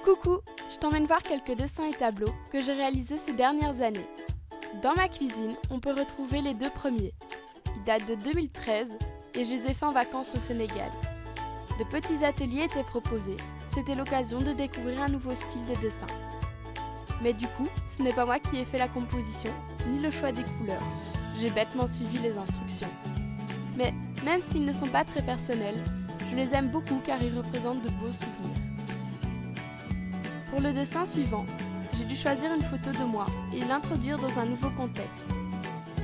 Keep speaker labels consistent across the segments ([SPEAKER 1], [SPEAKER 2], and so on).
[SPEAKER 1] Coucou, je t'emmène voir quelques dessins et tableaux que j'ai réalisés ces dernières années. Dans ma cuisine, on peut retrouver les deux premiers. Ils datent de 2013 et je les ai faits en vacances au Sénégal. De petits ateliers étaient proposés, c'était l'occasion de découvrir un nouveau style de dessin. Mais du coup, ce n'est pas moi qui ai fait la composition, ni le choix des couleurs. J'ai bêtement suivi les instructions. Mais même s'ils ne sont pas très personnels, je les aime beaucoup car ils représentent de beaux souvenirs. Pour le dessin suivant, j'ai dû choisir une photo de moi et l'introduire dans un nouveau contexte.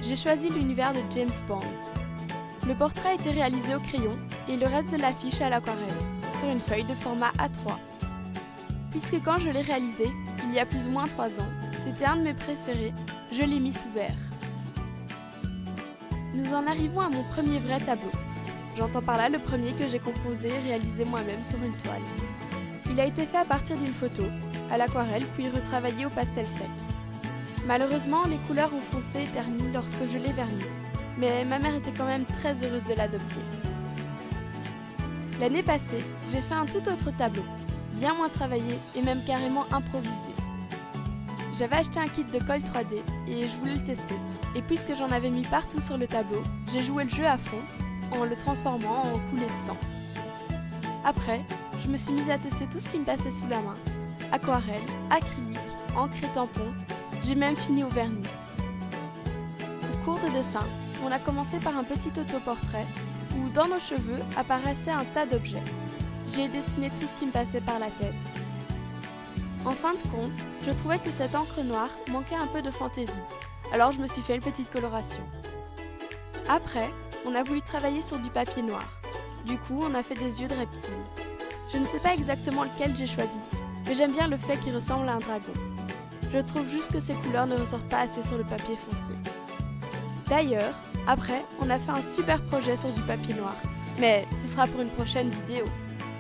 [SPEAKER 1] J'ai choisi l'univers de James Bond. Le portrait a été réalisé au crayon et le reste de l'affiche à l'aquarelle, sur une feuille de format A3. Puisque quand je l'ai réalisé, il y a plus ou moins 3 ans, c'était un de mes préférés, je l'ai mis sous verre. Nous en arrivons à mon premier vrai tableau. J'entends par là le premier que j'ai composé et réalisé moi-même sur une toile. Il a été fait à partir d'une photo, à l'aquarelle puis retravaillé au pastel sec. Malheureusement, les couleurs ont foncé et terni lorsque je l'ai verni, mais ma mère était quand même très heureuse de l'adopter. L'année passée, j'ai fait un tout autre tableau, bien moins travaillé et même carrément improvisé. J'avais acheté un kit de colle 3D et je voulais le tester. Et puisque j'en avais mis partout sur le tableau, j'ai joué le jeu à fond en le transformant en coulée de sang. Après, je me suis mise à tester tout ce qui me passait sous la main. Aquarelle, acrylique, encre et tampon, j'ai même fini au vernis. Au cours de dessin, on a commencé par un petit autoportrait où dans nos cheveux apparaissait un tas d'objets. J'ai dessiné tout ce qui me passait par la tête. En fin de compte, je trouvais que cette encre noire manquait un peu de fantaisie, alors je me suis fait une petite coloration. Après, on a voulu travailler sur du papier noir. Du coup, on a fait des yeux de reptiles. Je ne sais pas exactement lequel j'ai choisi, mais j'aime bien le fait qu'il ressemble à un dragon. Je trouve juste que ces couleurs ne ressortent pas assez sur le papier foncé. D'ailleurs, après, on a fait un super projet sur du papier noir, mais ce sera pour une prochaine vidéo.